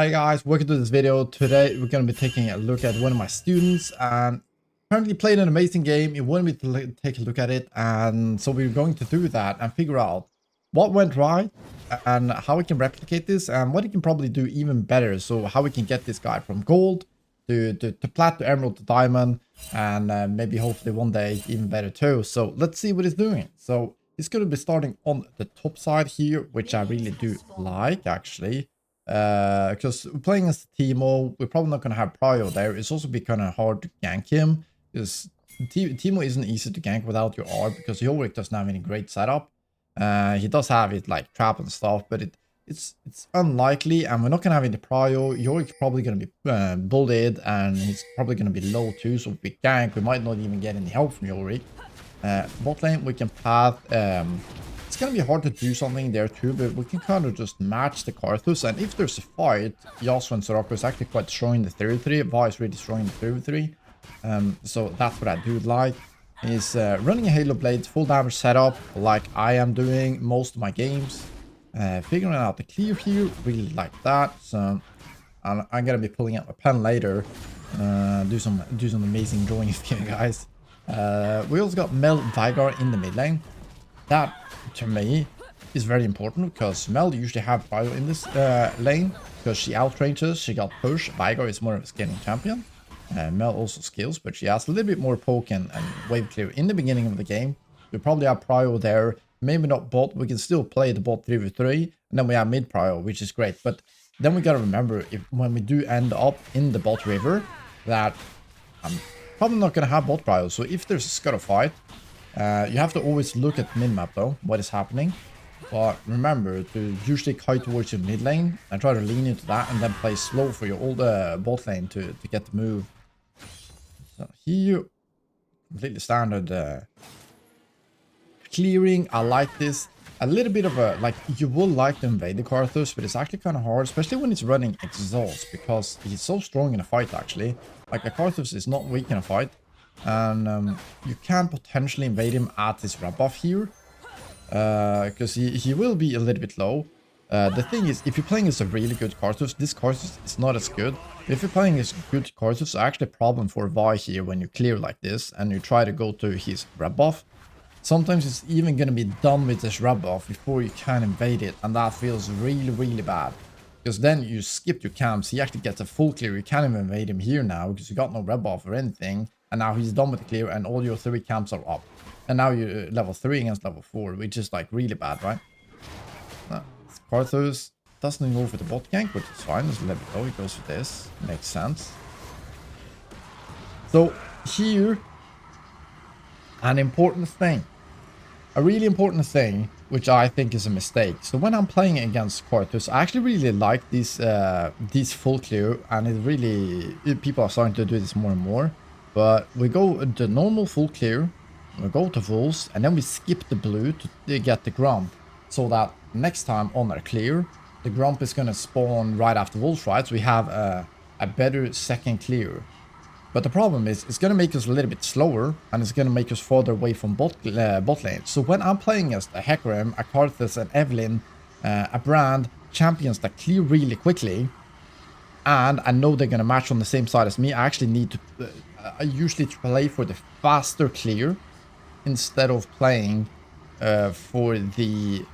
Hi guys, welcome to this video. Today we're going to be taking a look at one of my students and apparently played an amazing game. He wanted me to take a look at it, and so we're going to do that and figure out what went right and how we can replicate this and what he can probably do even better. So how we can get this guy from gold to plat to emerald to diamond, and maybe hopefully one day even better too. So let's see what he's doing. So he's going to be starting on the top side here, which I really do like actually. Because playing as Teemo, we're probably not going to have prio there. It's also be kind of hard to gank him, because Teemo isn't easy to gank without your R, because Yorick doesn't have any great setup. He does have it like trap and stuff, but it's unlikely, and we're not going to have any prio. Yorick's probably going to be bullied, and he's probably going to be low too, so if we gank, we might not even get any help from Yorick. Bot lane, we can path. It's going to be hard to do something there too, but we can kind of just match the Karthus. And if there's a fight, Yasuo and Soraka is actually quite strong in the 3v3. Vi is really strong in the 3v3. So that's what I do like. Is running a Halo Blades full damage setup like I am doing most of my games. Figuring out the clear here, really like that. So I'm going to be pulling out my pen later. Do some amazing drawing for you guys. We also got Mel Veigar in the mid lane. That, to me, is very important, because Mel usually have bio in this lane, because she outranges, she got push. Veigar is more of a scaling champion. Mel also skills, but she has a little bit more poke and wave clear in the beginning of the game. We probably have prio there, maybe not bot, we can still play the bot 3v3, and then we have mid prio, which is great. But then we gotta remember, when we do end up in the bot river, that I'm probably not gonna have bot prio. So if there's a scuttle fight, you have to always look at mid-map though, what is happening. But remember to usually kite towards your mid lane and try to lean into that, and then play slow for your old bot lane to get the move. So here, completely standard clearing. I like this. A little bit of a, like, you will like to invade the Karthus, but it's actually kind of hard, especially when it's running exhaust, because he's so strong in a fight actually. Like, a Karthus is not weak in a fight. And you can potentially invade him at this red buff here, because he will be a little bit low. The thing is, if you're playing as a really good Karthus, this Karthus is not as good. If you're playing as good Karthus, it's actually a problem for Vi here when you clear like this and you try to go to his red buff. Sometimes it's even going to be done with this red buff before you can invade it, and that feels really bad. Because then you skip your camps, he actually gets a full clear, you can't even invade him here now, because you got no red buff or anything. And now he's done with the clear, and all your 3 camps are up. And now you're level 3 against level 4, which is like really bad, right? Karthus doesn't go for the bot gank, which is fine. Just let it go. He goes for this. Makes sense. So here, an important thing. A really important thing, which I think is a mistake. So when I'm playing against Karthus, I actually really like these full clear, and it really, people are starting to do this more and more. But we go the normal full clear, we go to fulls, and then we skip the blue to get the grump, so that next time on our clear, the grump is going to spawn right after wolf, right? So we have a better second clear. But the problem is, it's going to make us a little bit slower, and it's going to make us farther away from bot lane. So when I'm playing as a Hecarim, a Karthus, an Evelynn, a Brand, champions that clear really quickly, and I know they're going to match on the same side as me, I actually need to... I usually play for the faster clear instead of playing for the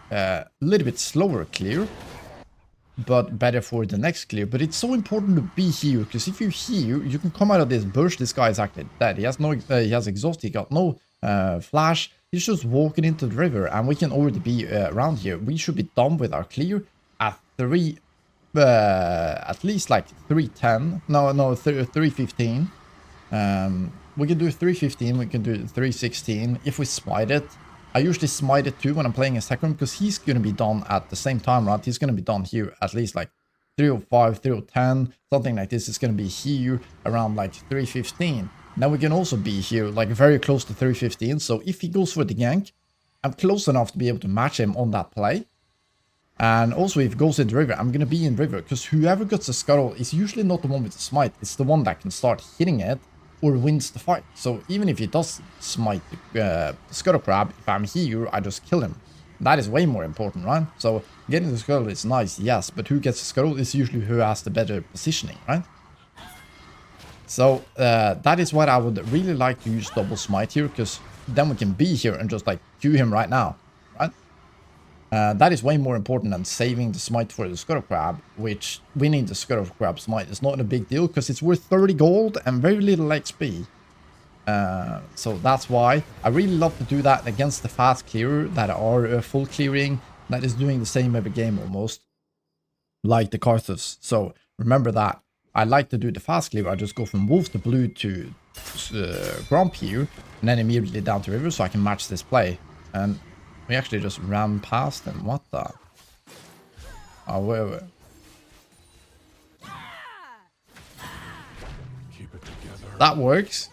little bit slower clear, but better for the next clear. But it's so important to be here, because if you're here, you can come out of this bush. This guy is actually dead. He has no, he has exhaust. He got no flash. He's just walking into the river, and we can already be around here. We should be done with our clear at 3. At least like 310. No, 315. We can do 315, we can do 316 if we smite it. I usually smite it too when I'm playing a second, because he's going to be done at the same time, right? He's going to be done here at least like 305, 310, something like this. It's going to be here around like 315. Now we can also be here like very close to 315. So if he goes for the gank, I'm close enough to be able to match him on that play. And also if he goes in the river, I'm going to be in river, because whoever gets the scuttle is usually not the one with the smite. It's the one that can start hitting it or wins the fight. So even if he does smite the scuttle crab, if I'm here, I just kill him. That is way more important, right? So getting the scuttle is nice, yes, but who gets the scuttle is usually who has the better positioning, right? So that is what I would really like to use double smite here, because then we can be here and just like Q him right now, right? That is way more important than saving the smite for the scuttle crab, which winning the scuttle crab smite is not a big deal because it's worth 30 gold and very little XP. So that's why I really love to do that against the fast clearer that are full clearing, that is doing the same every game almost, like the Karthus. So remember that. I like to do the fast clear. I just go from wolf to blue to grump here, and then immediately down to river so I can match this play. And we actually just ran past them. What the? Oh, wait. That works.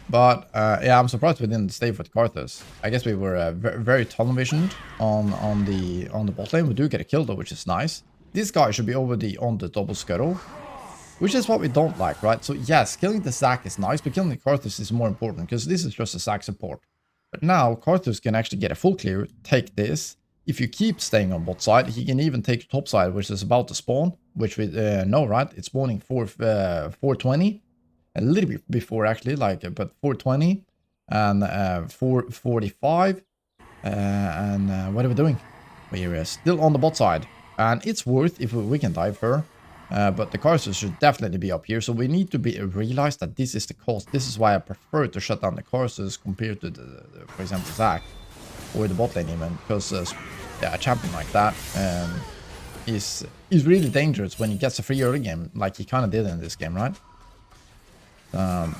But yeah, I'm surprised we didn't stay for the Karthus. I guess we were very tunnel visioned on the bot lane. We do get a kill though, which is nice. This guy should be already on the double scuttle, which is what we don't like, right? So yes, killing the Zac is nice, but killing the Karthus is more important because this is just a Zac support. But now Karthus can actually get a full clear, take this. If you keep staying on bot side, he can even take the top side, which is about to spawn, which we know, right? It's spawning 420. A little bit before actually, like, but 420 and 445. And what are we doing? We're still on the bot side. And it's worth if we can dive her. But the Karthus should definitely be up here. So we need to realize that this is the cost. This is why I prefer to shut down the Karthus compared to, for example, Zac. Or the bot lane even. Because yeah, a champion like that is really dangerous when he gets a free early game. Like he kind of did in this game, right?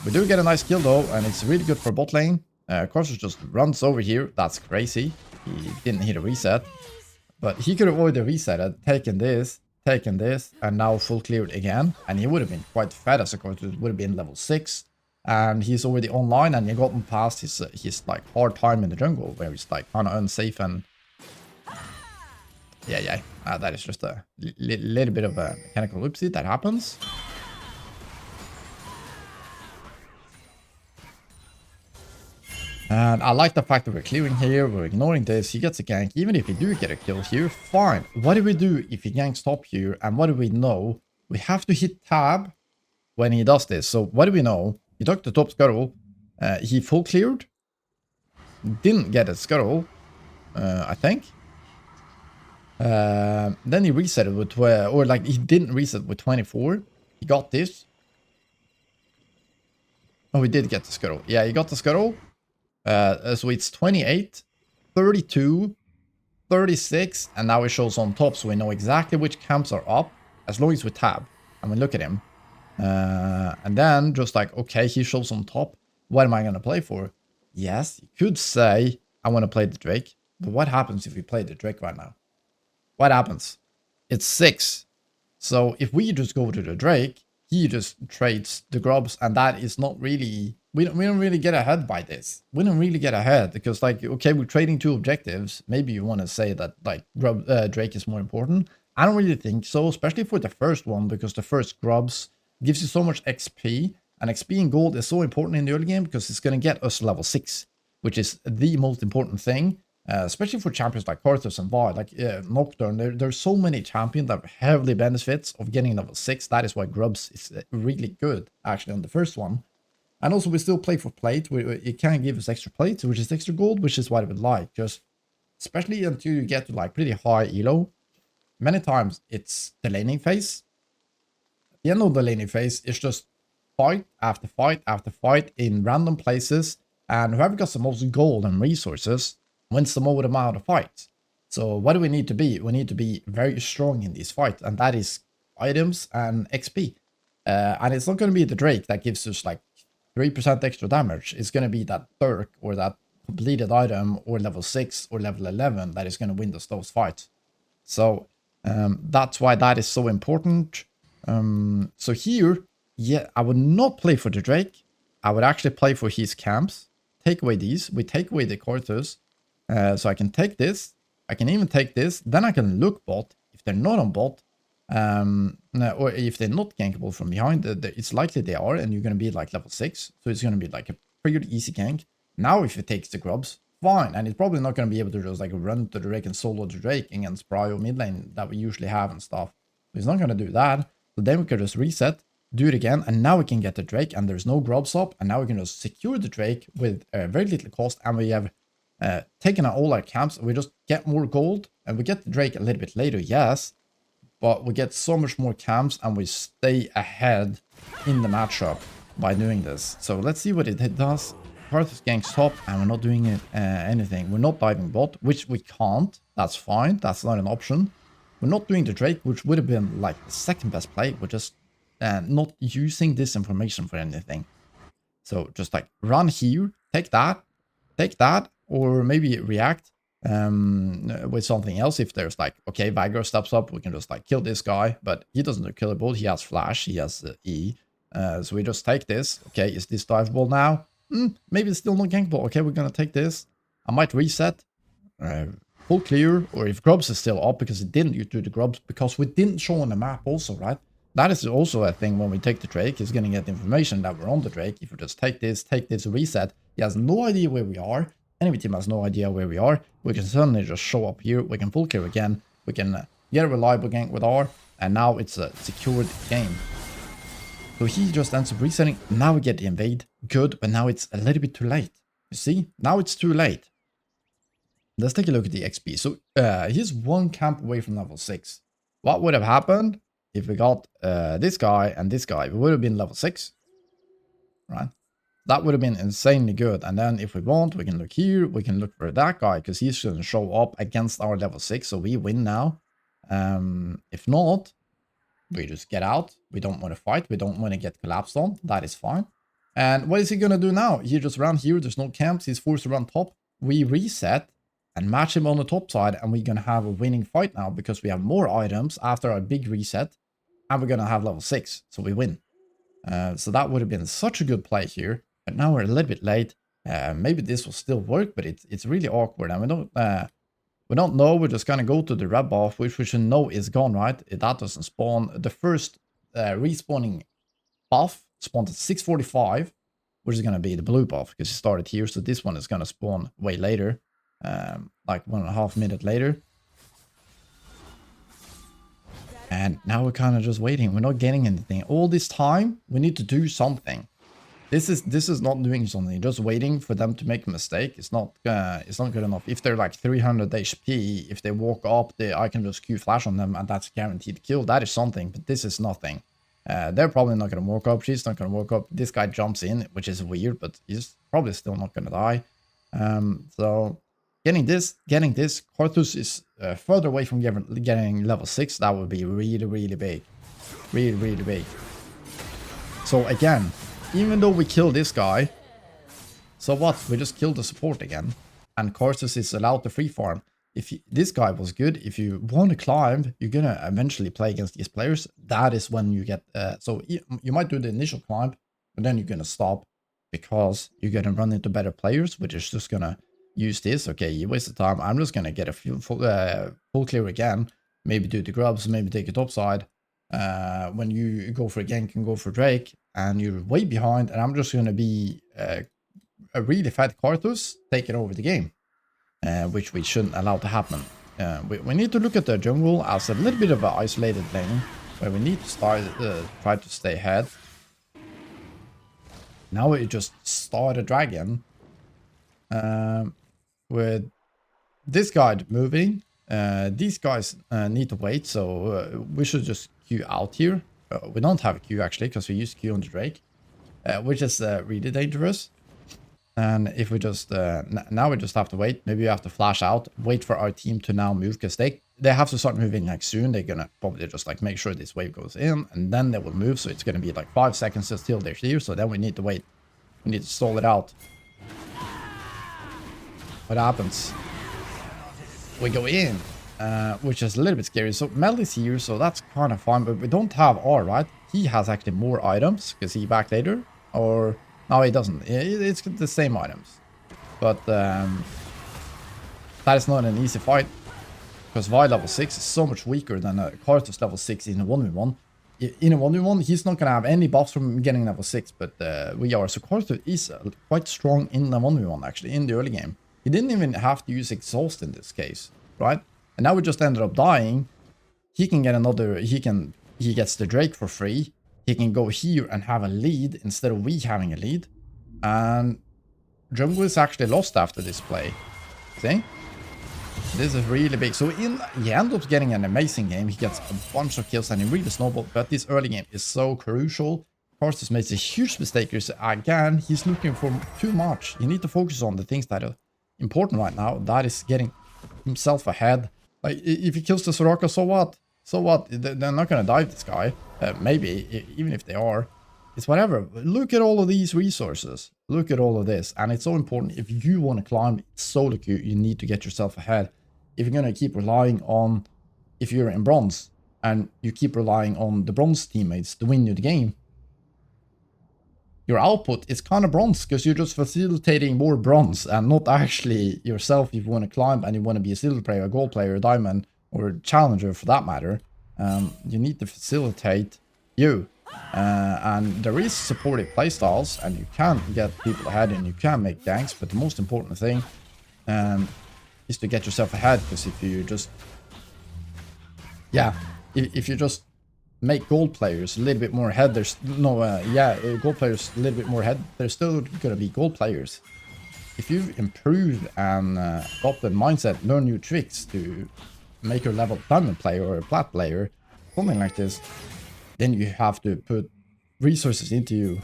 We do get a nice kill though. And it's really good for bot lane. Karthus just runs over here. That's crazy. He didn't hit a reset. But he could have avoided the reset, taken this, and now full cleared again. And he would have been quite fed as a Karthus. Would have been level 6. And he's already online and he gotten past his like hard time in the jungle where he's like kind of unsafe and yeah. That is just a little bit of a mechanical oopsie that happens. And I like the fact that we're clearing here, we're ignoring this, he gets a gank. Even if we do get a kill here, fine. What do we do if he ganks top here? And what do we know? We have to hit tab when he does this. So what do we know? He took the top scuttle, he full cleared, didn't get a scuttle, I think. Then he reset it with, or like he didn't reset with 24. He got this. Oh, he did get the scuttle. Yeah, he got the scuttle. So it's 28, 32, 36, and now it shows on top, so we know exactly which camps are up, as long as we tab, and we look at him. And then, just like, okay, he shows on top, what am I going to play for? Yes, you could say, I want to play the Drake, but what happens if we play the Drake right now? What happens? It's 6. So if we just go to the Drake, he just trades the grubs, and that is not really... We don't really get ahead by this. We don't really get ahead because, like, okay, we're trading 2 objectives. Maybe you want to say that, like, Drake is more important. I don't really think so, especially for the first one, because the first grubs gives you so much XP, and XP in gold is so important in the early game because it's going to get us level 6, which is the most important thing, especially for champions like Karthus and Void, like Nocturne. There's so many champions that heavily benefits of getting level 6. That is why grubs is really good, actually, on the first one. And also, we still play for plate. It can give us extra plates, which is extra gold, which is what I would like. Just, especially until you get to like pretty high elo. Many times, it's the laning phase. At the end of the laning phase, it's just fight after fight after fight in random places. And whoever gets the most gold and resources wins the most amount of fights. So what do we need to be? We need to be very strong in these fights. And that is items and XP. And it's not going to be the Drake that gives us like 3% extra damage. It's going to be that Dirk or that completed item or level 6 or level 11 that is going to win us those fights. So that's why that is so important. So here, yeah, I would not play for the Drake. I would actually play for his camps. Take away these. We take away the Karthus. So I can take this. I can even take this. Then I can look bot. If they're not on bot, or if they're not gankable from behind, it's likely they are, and you're going to be like level 6, so it's going to be like a pretty easy gank. Now if it takes the grubs, fine. And he's probably not going to be able to just like run to the Drake and solo the Drake against Prio mid lane that we usually have and stuff. He's not going to do that. So then we can just reset, do it again, and now we can get the Drake, and there's no grubs up, and now we can just secure the Drake with very little cost, and we have taken out all our camps. We just get more gold, and we get the Drake a little bit later, yes, but we get so much more camps, and we stay ahead in the matchup by doing this. So let's see what it does. Karthus ganks top, and we're not doing it anything. We're not diving bot, which we can't. That's fine. That's not an option. We're not doing the Drake, which would have been like the second best play. We're just not using this information for anything. So just like run here, take that, or maybe react with something else. If there's like, okay, Vigor steps up, we can just like kill this guy, but he doesn't do killable. He has flash, he has E. So we just take this. Okay, is this diveable now? Maybe it's still not gankable. Okay, we're gonna take this. I might reset. Full clear, or if grubs is still up, because it didn't do the grubs, because we didn't show on the map also, right? That is also a thing when we take the Drake. He's gonna get information that we're on the Drake. If we just take this, reset, he has no idea where we are. Enemy team has no idea where we are. We can suddenly just show up here. We can full clear again. We can get a reliable gank with R, and now it's a secured game. So he just ends up resetting. Now we get the invade. Good, but now it's a little bit too late. You see? Now it's too late. Let's take a look at the XP. So he's one camp away from level 6. What would have happened if we got this guy and this guy? We would have been level 6. Right? That would have been insanely good. And then if we want, we can look here. We can look for that guy, because he's going to show up against our level 6. So we win now. If not, we just get out. We don't want to fight. We don't want to get collapsed on. That is fine. And what is he going to do now? He just ran here. There's no camps. He's forced to run top. We reset and match him on the top side, and we're going to have a winning fight now, because we have more items after our big reset, and we're going to have level 6, so we win. So that would have been such a good play here, but now we're a little bit late. Maybe this will still work, but it's really awkward, and we don't know. We're just going to go to the red buff, which we should know is gone, right? That doesn't spawn. The first respawning buff spawned at 6:45, which is going to be the blue buff, because it started here, so this one is going to spawn way later. Like 1.5 minutes later. And now we're kind of just waiting. We're not getting anything. All this time, we need to do something. This is not doing something. Just waiting for them to make a mistake. It's not good enough. If they're like 300 HP, if they walk up, I can just Q flash on them, and that's a guaranteed kill. That is something, but this is nothing. They're probably not going to walk up. She's not going to walk up. This guy jumps in, which is weird, but he's probably still not going to die. So getting this, Karthus is further away from getting level 6. That would be really, really big. Really, really big. So again, even though we kill this guy, so what? We just killed the support again. And Karthus is allowed to free farm. If this guy was good, if you want to climb, you're going to eventually play against these players. That is when you get... so you might do the initial climb, but then you're going to stop, because you're going to run into better players, which is just going to use this. Okay, you wasted time. I'm just going to get a few full clear again. Maybe do the grubs, maybe take a top side. When you go for a gank and go for Drake, and you're way behind, and I'm just going to be a really fat Karthus taking over the game, which we shouldn't allow to happen. We need to look at the jungle as a little bit of an isolated lane, where we need to try to stay ahead. Now we just start a dragon with this guy moving. These guys need to wait, so we should just queue out here. We don't have a queue actually, because we use Q on the Drake, which is really dangerous. And if we just now we just have to wait. Maybe we have to flash out, wait for our team to now move, because they have to start moving like soon. They're gonna probably just like make sure this wave goes in, and then they will move. So it's gonna be like 5 seconds until they're here. So then we need to wait. We need to stall it out. What happens? We go in, which is a little bit scary. So Mel is here, so that's kind of fine, but we don't have R, right? He has actually more items, because he back later, or no, he doesn't. It's the same items, but that is not an easy fight, because Vi level 6 is so much weaker than Karthus level 6 in a 1v1. In a 1v1, he's not going to have any buffs from getting level 6, but we are. So Karthus is quite strong in the 1v1, actually, in the early game. He didn't even have to use exhaust in this case, right? And now we just ended up dying. He can get another, he gets the Drake for free. He can go here and have a lead instead of we having a lead. And jungle is actually lost after this play. See? This is really big. So he ends up getting an amazing game. He gets a bunch of kills and he really snowballed. But this early game is so crucial. Karthus makes a huge mistake here. So again, he's looking for too much. You need to focus on the things that are important right now. That is getting himself ahead. Like, if he kills the Soraka, so what? So what? They're not going to dive this guy. Maybe, even if they are. It's whatever. Look at all of these resources. Look at all of this. And it's so important. If you want to climb solo queue, you need to get yourself ahead. If you're going to keep relying on, if you're in bronze, and you keep relying on the bronze teammates to win you the game, your output is kind of bronze, because you're just facilitating more bronze and not actually yourself. If you want to climb and you want to be a silver player, a gold player, a diamond, or a challenger for that matter, you need to facilitate you. And there is supportive playstyles, and you can get people ahead and you can make ganks, but the most important thing is to get yourself ahead, because if you just, if you just make gold players a little bit more ahead, there's no, gold players a little bit more ahead, there's still gonna be gold players. If you've improved and got the mindset, learn new tricks to make your level diamond player or a plat player, something like this, then you have to put resources into you.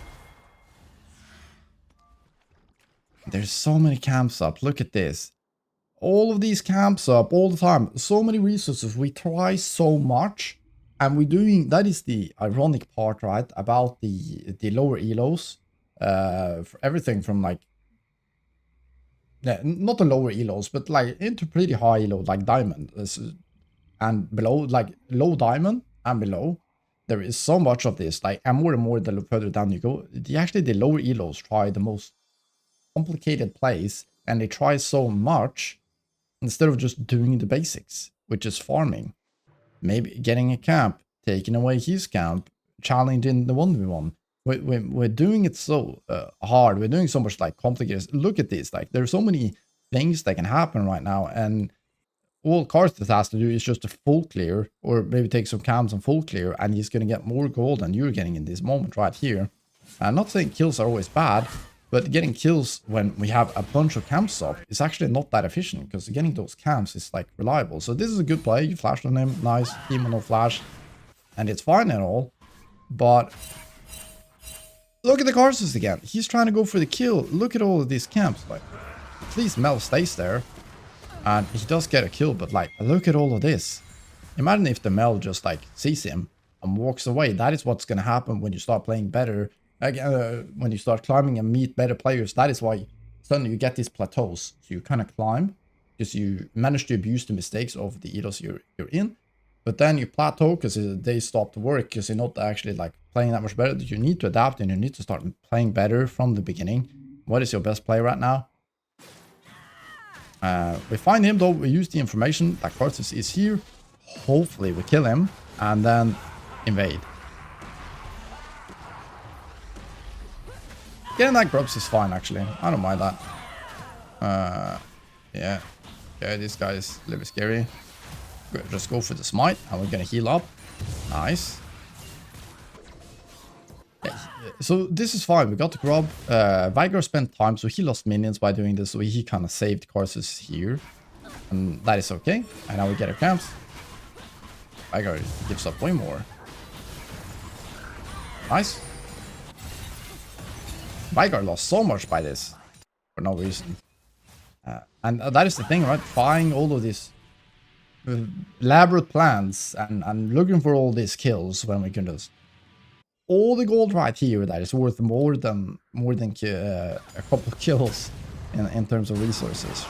There's so many camps up. Look at this. All of these camps up all the time. So many resources. We try so much. And we're doing, that is the ironic part, right? About the lower elos. For everything from like, not the lower elos, but like into pretty high elo, like diamond. And below, like low diamond and below. There is so much of this, like, and more the further down you go. Actually, the lower elos try the most complicated plays, and they try so much instead of just doing the basics, which is farming. Maybe getting a camp, taking away his camp, challenging the 1v1. We're doing it so hard. We're doing so much like complicated. Look at this. Like, there's so many things that can happen right now, and all Karthus has to do is just a full clear, or maybe take some camps and full clear, and he's going to get more gold than you're getting in this moment right here. I'm not saying kills are always bad, but getting kills when we have a bunch of camps up is actually not that efficient, because getting those camps is like reliable. So this is a good play. You flashed on him, nice, team on no flash, and it's fine and all. But look at the Karthus again. He's trying to go for the kill. Look at all of these camps. Like, at least Mel stays there. And he does get a kill, but like, look at all of this. Imagine if the Mel just like sees him and walks away. That is what's going to happen when you start playing better. When you start climbing and meet better players. That is why suddenly you get these plateaus. So you kind of climb because you manage to abuse the mistakes of the elos you're in. But then you plateau because they stop to work, because you're not actually like playing that much better. You need to adapt, and you need to start playing better from the beginning. What is your best play right now? We find him though, we use the information that Karthus is here. Hopefully we kill him and then invade. Getting that grubs is fine actually. I don't mind that. Yeah, this guy is a little bit scary. Just go for the smite and we're gonna heal up. Nice. So this is fine. We got the grub. Vigar spent time, so he lost minions by doing this. So he kind of saved Karthus here, and that is okay. And now we get our camps. Vigar gives up way more. Nice. Vigar lost so much by this for no reason. And that is the thing, right? Trying all of these elaborate plans and looking for all these kills when we can just all the gold right here that is worth more than a couple of kills in terms of resources.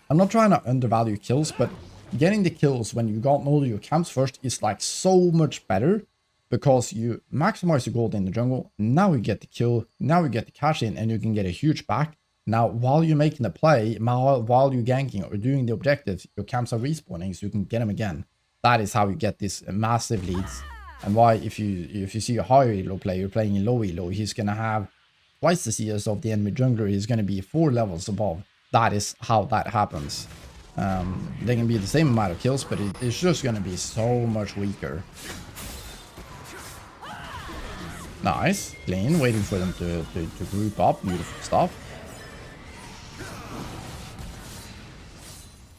I'm not trying to undervalue kills, but getting the kills when you got all your camps first is like so much better, because you maximize your gold in the jungle. Now you get the kill, now you get the cash in, and you can get a huge back. Now while you're making the play, while you're ganking or doing the objectives, your camps are respawning so you can get them again. That is how you get these massive leads. And why, if you see a high elo player playing in low elo, he's gonna have twice the CS of the enemy jungler, he's going to be 4 levels above. That is how that happens. They can be the same amount of kills, but it's just going to be so much weaker. Nice, clean, waiting for them to group up. Beautiful stuff.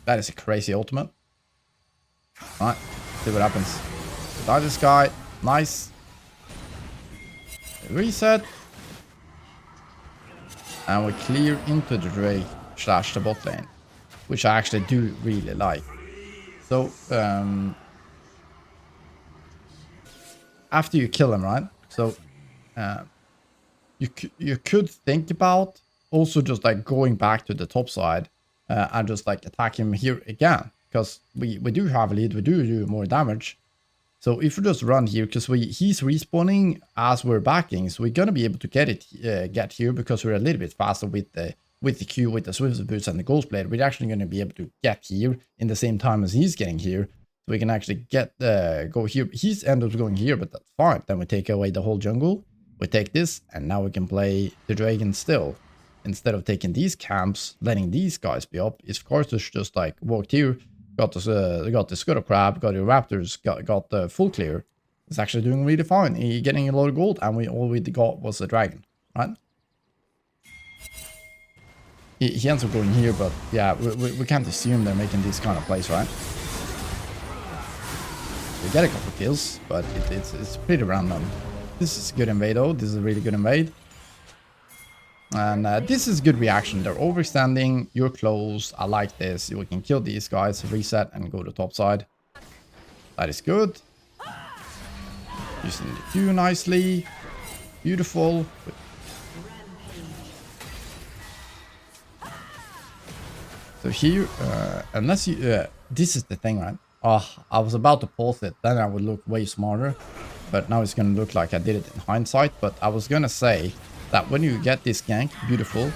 That is a crazy ultimate. Alright, see what happens. Die this guy. Nice. Reset. And we clear into the Drake / the bot lane, which I actually do really like. So, after you kill him, right? So, you could think about also just like going back to the top side and just like attack him here again, because we do have a lead, we do more damage. So if we just run here, because he's respawning as we're backing, so we're gonna be able to get here because we're a little bit faster with the Q, with the Swift Boots and the Ghost Blade. We're actually gonna be able to get here in the same time as he's getting here. So we can actually go here. He's ended up going here, but that's fine. Then we take away the whole jungle. We take this, and now we can play the dragon still. Instead of taking these camps, letting these guys be up, if Karthus just like walked here, got the Scuttle Crab, got the Raptors, got the full clear. It's actually doing really fine. He's getting a lot of gold, and all we got was a dragon, right? He ends up going here, but yeah, we can't assume they're making these kind of plays, right? We get a couple kills, but it's pretty random. This is good invade though. This is a really good invade. And this is good reaction. They're overextending. You're close. I like this. We can kill these guys, reset, and go to top side. That is good. Using the Q nicely. Beautiful. So here, unless you... this is the thing, right? Oh, I was about to pause it. Then I would look way smarter. But now it's going to look like I did it in hindsight. But I was going to say that when you get this gank, beautiful,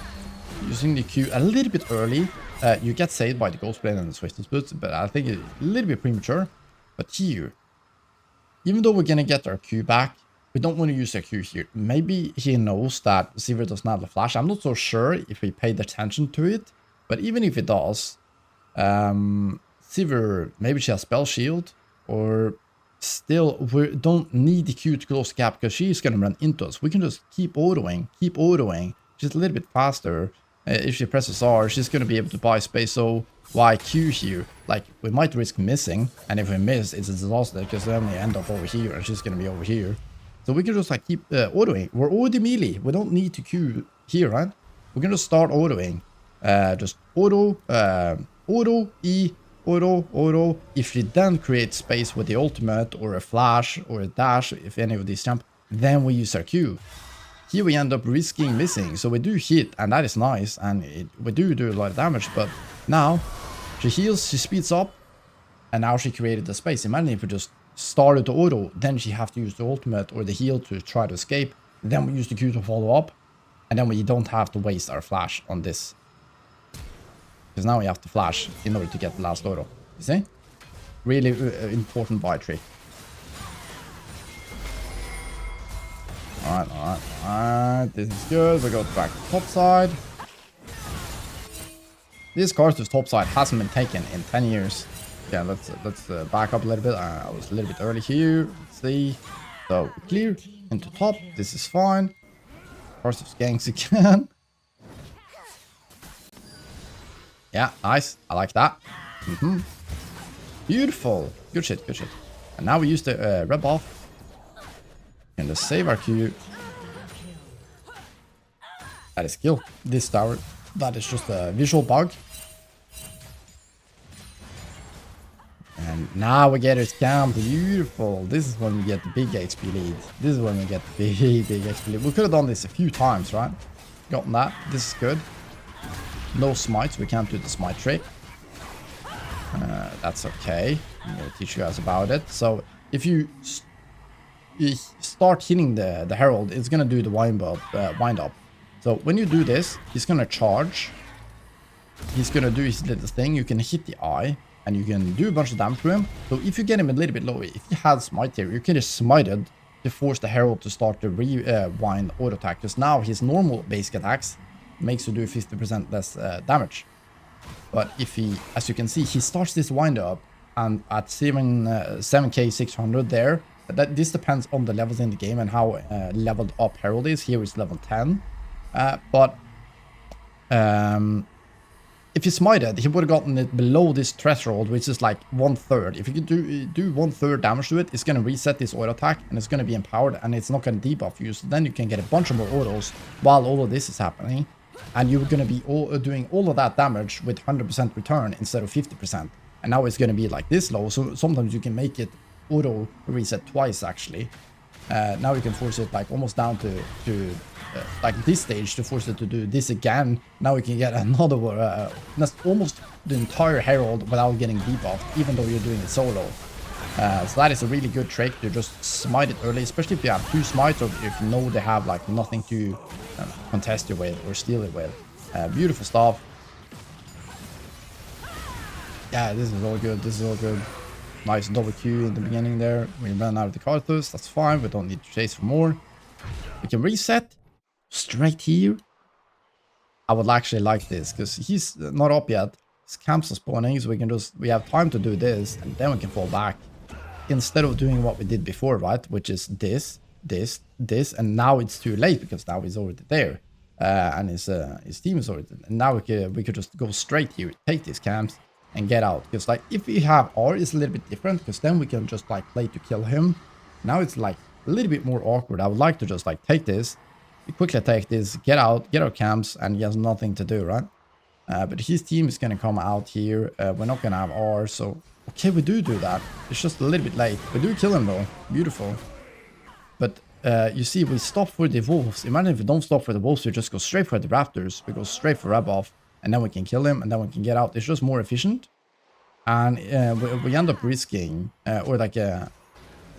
using the Q a little bit early, you get saved by the Ghost Blade and the Swift Boots. But I think it's a little bit premature. But here, even though we're going to get our Q back, we don't want to use our Q here. Maybe he knows that Sivir does not have a flash. I'm not so sure if he paid attention to it. But even if it does, Sivir, maybe she has Spell Shield, or still we don't need the Q to close the gap because she's going to run into us. We can just keep autoing. She's a little bit faster. If she presses R, she's going to be able to buy space. So why Q here? Like, we might risk missing, and if we miss, it's a disaster because then we end up over here and she's going to be over here. So we can just like keep autoing. We're already melee. We don't need to Q here, right? We're going to start autoing. Just auto, E, auto. If you then create space with the ultimate or a flash or a dash, if any of these jump, then we use our Q. Here we end up risking missing, so we do hit, and that is nice, and we do a lot of damage. But now she heals, she speeds up, and now she created the space. Imagine if we just started to auto, then she have to use the ultimate or the heal to try to escape. Then we use the Q to follow up, and then we don't have to waste our flash on this. Because now we have to flash in order to get the last auto. You see? Really important buy trick. Alright. This is good. We go back to top side. This Karthus top side hasn't been taken in 10 years. Yeah, let's back up a little bit. I was a little bit early here. Let's see. So clear into top. This is fine. Karthus ganks again. Yeah, nice. I like that. Beautiful. Good shit. And now we use the red buff. And just save our Q. That is kill. This tower. That is just a visual bug. And now we get his camp. Beautiful. This is when we get the big XP lead. This is when we get the big XP lead. We could have done this a few times, right? Gotten that. This is good. No smites, we can't do the smite trick. That's okay. I'm gonna teach you guys about it. So if you start hitting the herald, it's gonna do the wind up. So when you do this, he's gonna charge. He's gonna do his little thing. You can hit the eye, and you can do a bunch of damage to him. So if you get him a little bit low, if he has smite here, you can just smite it to force the Herald to start the rewind auto attack, because now his normal basic attacks makes you do 50% less damage. But if he, as you can see, he starts this wind up, and at 7k 600 there, this depends on the levels in the game and how leveled up Herald is. Here is level 10, but if he smited, he would have gotten it below this threshold, which is like 1/3. If you could do 1/3 damage to it, it's going to reset this auto attack, and it's going to be empowered, and it's not going to debuff you. So then you can get a bunch of more autos while all of this is happening, and you're going to be doing all of that damage with 100% return instead of 50%. And now it's going to be like this low, so sometimes you can make it auto reset twice actually. Now you can force it like almost down to like this stage to force it to do this again. Now we can get another that's almost the entire Herald without getting debuffed, even though you're doing it solo. So that is a really good trick to just smite it early, especially if you have 2 smites, or if you know they have like nothing to contest you with or steal it with. Beautiful stuff. Yeah, this is all good. This is all good. Nice double Q in the beginning there. We ran out of the Carthus. That's fine. We don't need to chase for more. We can reset straight here. I would actually like this because he's not up yet. His camps are spawning, so we have time to do this, and then we can fall back instead of doing what we did before, right? Which is this, and now it's too late because now he's already there, and his team is already. And now we could just go straight here, take these camps, and get out. Because like if we have R, it's a little bit different, because then we can just like play to kill him. Now it's like a little bit more awkward. I would like to just like take this, quickly take this, get out, get our camps, and he has nothing to do, right? But his team is gonna come out here. We're not gonna have R, so okay, we do that. It's just a little bit late. We do kill him though. Beautiful. But you see, we stop for the wolves. Imagine if we don't stop for the wolves, we just go straight for the raptors. We go straight for Raboff, and then we can kill him, and then we can get out. It's just more efficient, and we end up risking or like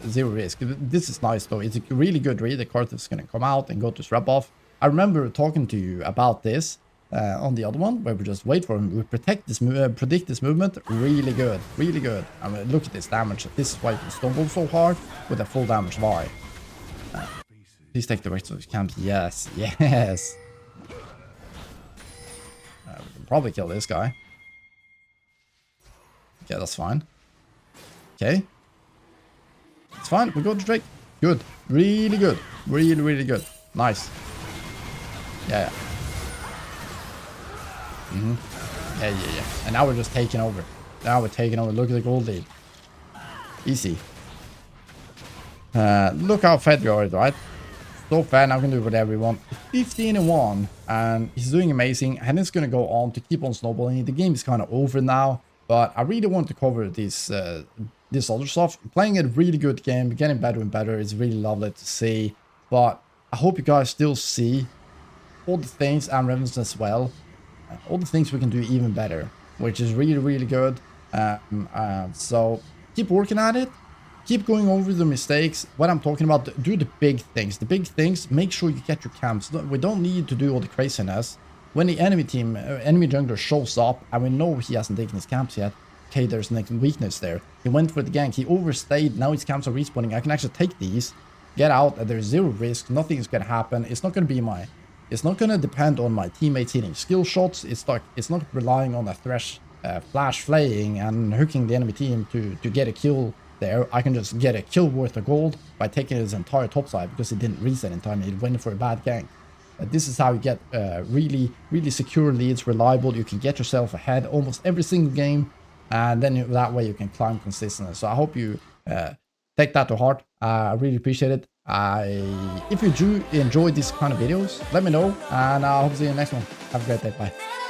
zero risk. This is nice though. It's a really good read. The Carthus is gonna come out and go to Raboff. I remember talking to you about this on the other one, where we just wait for him. We predict this movement. Really good, really good. I mean, look at this damage. This is why you can stumble so hard with a full damage Vi. Please take the rest of his camps. Yes, yes. We can probably kill this guy. Okay, that's fine. Okay. It's fine. We go to Drake. Good. Really good. Really, really good. Nice. Yeah. Yeah. And now we're just taking over. Now we're taking over. Look at the gold lead. Easy. Look how fed we are, right? So fed. Now we can do whatever we want. 15-1. And he's doing amazing. And it's going to go on to keep on snowballing. The game is kind of over now. But I really want to cover this other stuff. Playing a really good game, getting better and better. It's really lovely to see. But I hope you guys still see all the things, and Revens as well. All the things we can do even better, which is really, really good. So keep working at it. Keep going over the mistakes. What I'm talking about, do the big things. The big things, make sure you get your camps. We don't need to do all the craziness. When the enemy jungler shows up, and we know he hasn't taken his camps yet, okay, there's a weakness there. He went for the gank, he overstayed, now his camps are respawning. I can actually take these, get out, and there's zero risk, nothing is gonna happen. It's not gonna be it's not gonna depend on my teammates hitting skill shots. It's not relying on a flash flaying and hooking the enemy team to get a kill there. I can just get a kill worth of gold by taking his entire topside because he didn't reset in time. He went for a bad gank. This is how you get really, really secure leads, reliable. You can get yourself ahead almost every single game, and then that way you can climb consistently. So I hope you take that to heart. I really appreciate it. If you do enjoy these kind of videos, let me know, and I hope to see you in the next one. Have a great day. Bye.